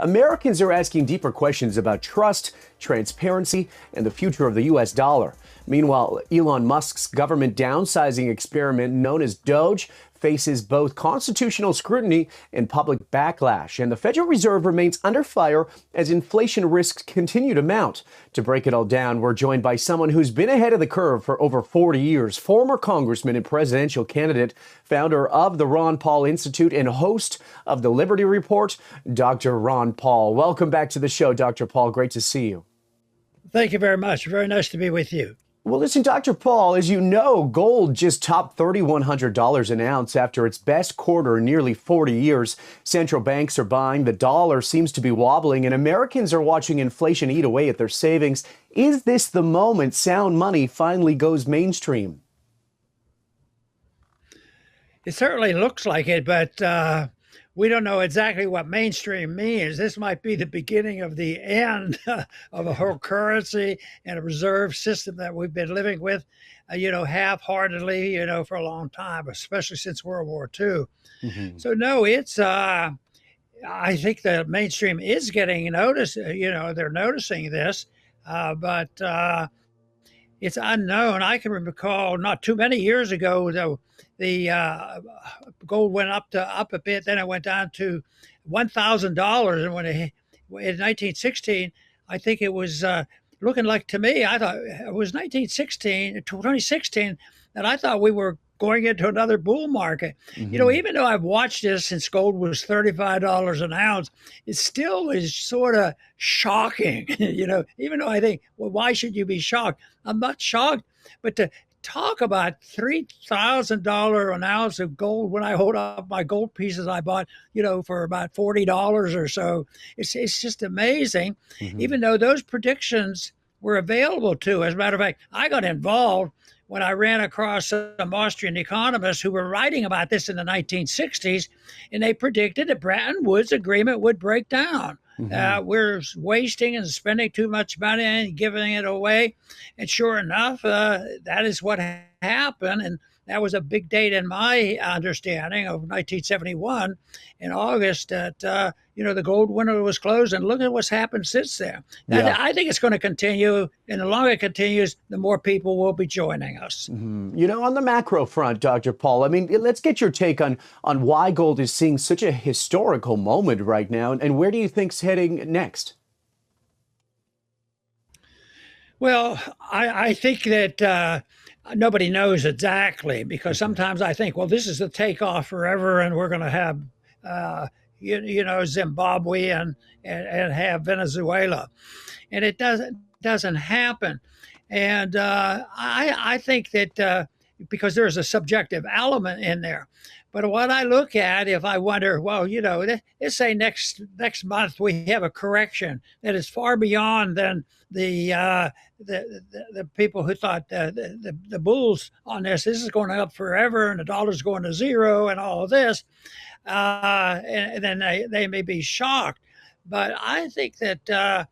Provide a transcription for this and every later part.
Americans are asking deeper questions about trust, transparency, and the future of the U.S. dollar. Meanwhile, Elon Musk's government downsizing experiment known as Doge faces both constitutional scrutiny and public backlash, and the Federal Reserve remains under fire as inflation risks continue to mount. To break it all down, we're joined by someone who's been ahead of the curve for over 40 years, former congressman and presidential candidate, founder of the Ron Paul Institute and host of the Liberty Report, Dr. Ron Paul. Welcome back to the show, Dr. Paul. Great to see you. Thank you very much. Very nice to be with you. Well, listen, Dr. Paul, as you know, gold just topped $3,100 an ounce after its best quarter in nearly 40 years. Central banks are buying, the dollar seems to be wobbling, and Americans are watching inflation eat away at their savings. Is this the moment sound money finally goes mainstream? It certainly looks like it, but we don't know exactly what mainstream means. This might be the beginning of the end of a whole currency and a reserve system that we've been living with, half-heartedly, for a long time, especially since World War II. Mm-hmm. So, no, I think the mainstream is getting noticed. They're noticing this, but it's unknown. I can recall not too many years ago, though, the gold went up a bit, then it went down to $1,000. And when in 2016, I think it was looking like, to me, I thought it was 2016, that I thought we were going into another bull market. Mm-hmm. Even though I've watched this since gold was $35 an ounce, it still is sort of shocking. Even though I think, well, why should you be shocked? I'm not shocked, but to talk about $3,000 an ounce of gold when I hold up my gold pieces I bought, for about $40 or so, it's just amazing. Mm-hmm. Even though those predictions were available to, as a matter of fact, I got involved when I ran across some Austrian economists who were writing about this in the 1960s, and they predicted that Bretton Woods agreement would break down. Mm-hmm. We're wasting and spending too much money and giving it away. And sure enough, that is what happened. And that was a big date in my understanding of 1971 in August that, the gold window was closed. And look at what's happened since then. Yeah. I think it's going to continue. And the longer it continues, the more people will be joining us. Mm-hmm. On the macro front, Dr. Paul, let's get your take on why gold is seeing such a historical moment right now. And where do you think it's heading next? Well, I think that nobody knows exactly, because sometimes I think, well, this is the takeoff forever and we're going to have, Zimbabwe and have Venezuela. And it doesn't happen. And I think that because there's a subjective element in there. But what I look at, if I wonder, well, let's say next month we have a correction that is far beyond than the people who thought the bulls on this is going up forever and the dollar's going to zero and all of this, and then they may be shocked. But I think that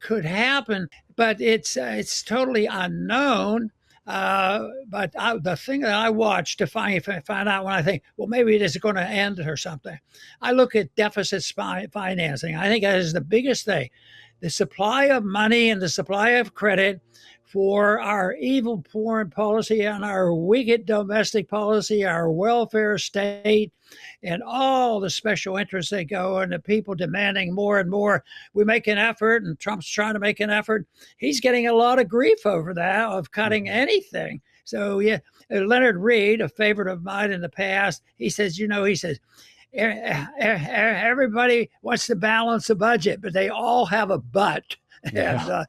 could happen, but it's totally unknown. But the thing that I watch to find out when I think, well, maybe it is going to end or something, I look at deficit financing. I think that is the biggest thing. The supply of money and the supply of credit for our evil foreign policy and our wicked domestic policy, our welfare state, and all the special interests that go, and the people demanding more and more. We make an effort, and Trump's trying to make an effort. He's getting a lot of grief over that, of cutting anything. So, yeah, Leonard Reed, a favorite of mine in the past, he says, everybody wants to balance the budget, but they all have a but. Yeah.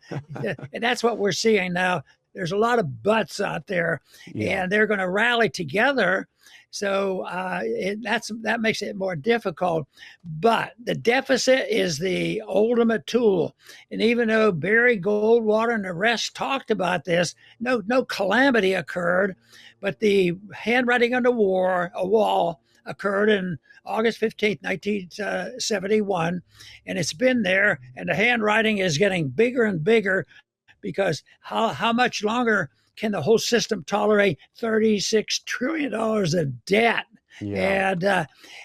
And that's what we're seeing now. There's a lot of buts out there, and they're going to rally together. So that makes it more difficult. But the deficit is the ultimate tool. And even though Barry Goldwater and the rest talked about this, no calamity occurred, but the handwriting on the wall occurred in August 15th, 1971, and it's been there, and the handwriting is getting bigger and bigger, because how much longer can the whole system tolerate $36 trillion of debt? Yeah.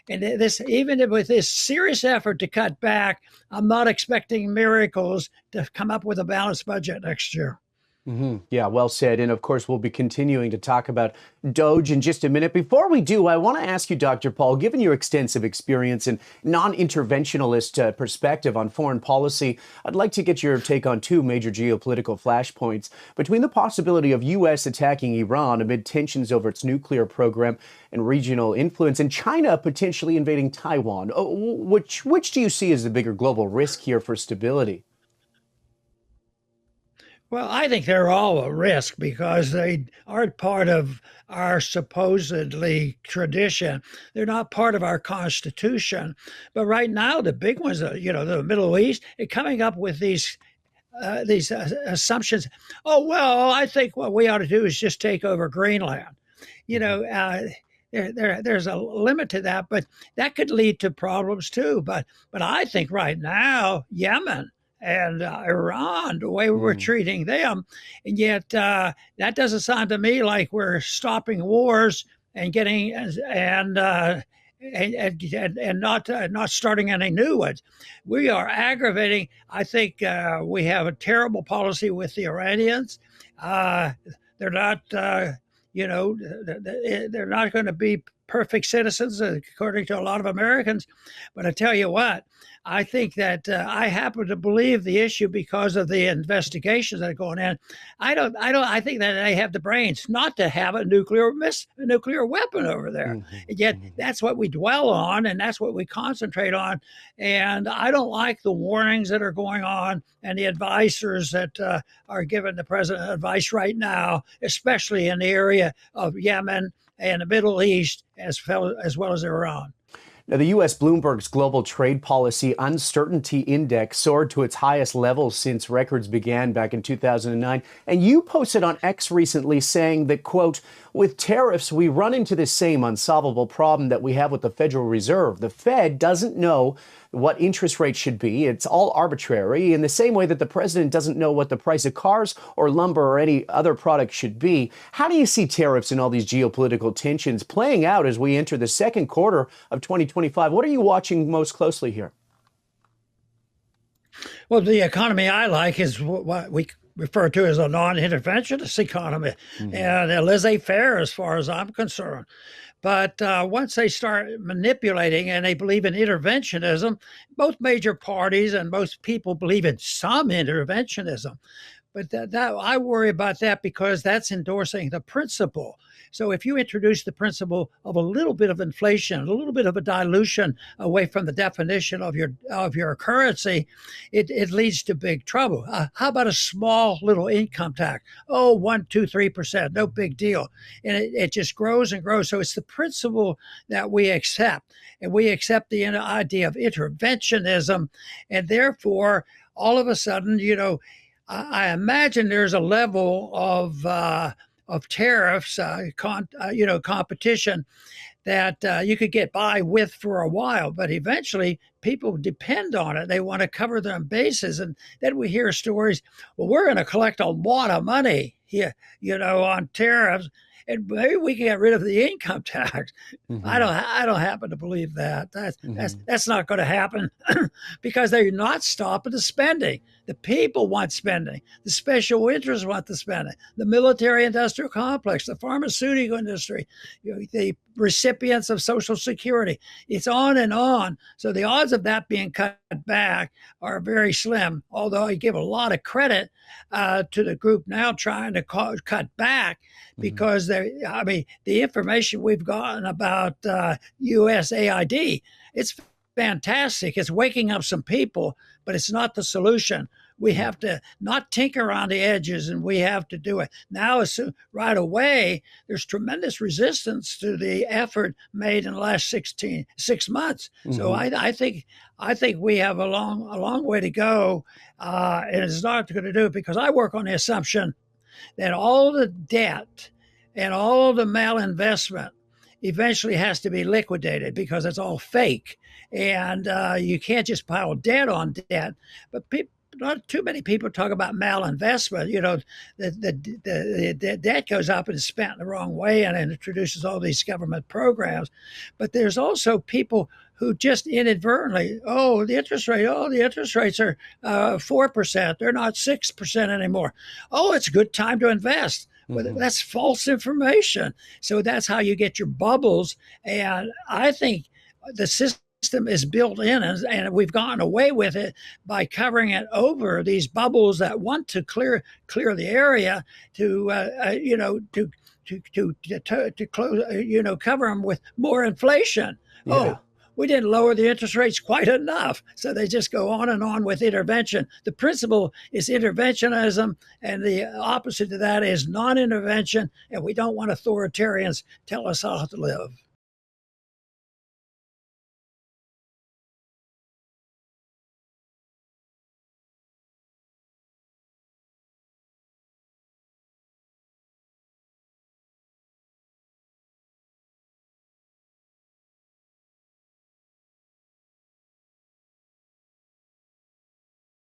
And this, even with this serious effort to cut back, I'm not expecting miracles to come up with a balanced budget next year. Yeah, well said. And of course, we'll be continuing to talk about Doge in just a minute. Before we do, I want to ask you, Dr. Paul, given your extensive experience and non-interventionalist perspective on foreign policy, I'd like to get your take on two major geopolitical flashpoints between the possibility of U.S. attacking Iran amid tensions over its nuclear program and regional influence, and China potentially invading Taiwan. Which do you see as the bigger global risk here for stability? Well, I think they're all a risk because they aren't part of our supposedly tradition. They're not part of our constitution. But right now, the big ones, the Middle East, are coming up with these assumptions. Oh well, I think what we ought to do is just take over Greenland. You know, there's a limit to that, but that could lead to problems too. But I think right now, Yemen and Iran, the way we're Mm. treating them, and yet that doesn't sound to me like we're stopping wars and getting and not starting any new ones. We are aggravating. I think we have a terrible policy with the Iranians. Uh, they're not. They're not going to be perfect citizens, according to a lot of Americans. But I tell you what, I think that I happen to believe the issue because of the investigations that are going in. I think that they have the brains not to have a nuclear weapon over there. Mhm, And yet mhm. that's what we dwell on, and that's what we concentrate on. And I don't like the warnings that are going on and the advisors that are giving the president advice right now, especially in the area of Yemen and the Middle East, as well as Iran. Now, the U.S. Bloomberg's Global Trade Policy Uncertainty Index soared to its highest level since records began back in 2009. And you posted on X recently saying that, quote, with tariffs, we run into the same unsolvable problem that we have with the Federal Reserve. The Fed doesn't know what interest rates should be. It's all arbitrary in the same way that the president doesn't know what the price of cars or lumber or any other product should be. How do you see tariffs and all these geopolitical tensions playing out as we enter the second quarter of 2025? What are you watching most closely here? Well, the economy I like is what we refer to as a non-interventionist economy Hmm. and a laissez-faire as far as I'm concerned. But once they start manipulating and they believe in interventionism, both major parties and most people believe in some interventionism. But that I worry about that because that's endorsing the principle. So if you introduce the principle of a little bit of inflation, a little bit of a dilution away from the definition of your currency, it leads to big trouble. How about a small little income tax? Oh, 1, 2, 3%, no big deal, and it just grows and grows. So it's the principle that we accept, and we accept the idea of interventionism, and therefore all of a sudden, I imagine there's a level of tariffs, competition that you could get by with for a while, but eventually people depend on it. They want to cover their bases, and then we hear stories. Well, we're going to collect a lot of money here, on tariffs, and maybe we can get rid of the income tax. Hmm. I don't happen to believe that. Hmm. That's not going to happen because they're not stopping the spending. The people want spending. The special interests want the spending. The military industrial complex, the pharmaceutical industry, the recipients of Social Security. It's on and on. So the odds of that being cut back are very slim, although I give a lot of credit to the group now trying to cut back Hmm. because the information we've gotten about USAID, it's fantastic. It's waking up some people, but it's not the solution. We have to not tinker around the edges, and we have to do it now. Right away, there's tremendous resistance to the effort made in the last 6 months. So Hmm. I think we have a long way to go, and it's not going to do it because I work on the assumption that all the debt and all the malinvestment eventually has to be liquidated because it's all fake. And you can't just pile debt on debt. But not too many people talk about malinvestment. You know, the debt goes up and is spent the wrong way, and it introduces all these government programs. But there's also people who just inadvertently, the interest rates are 4%. They're not 6% anymore. Oh, it's a good time to invest. Well, that's false information. So that's how you get your bubbles. And I think the system is built in, and we've gotten away with it by covering it over these bubbles that want to clear the area to close, cover them with more inflation. Yeah. Oh, we didn't lower the interest rates quite enough. So they just go on and on with intervention. The principle is interventionism, and the opposite to that is non-intervention. And we don't want authoritarians tell us how to live.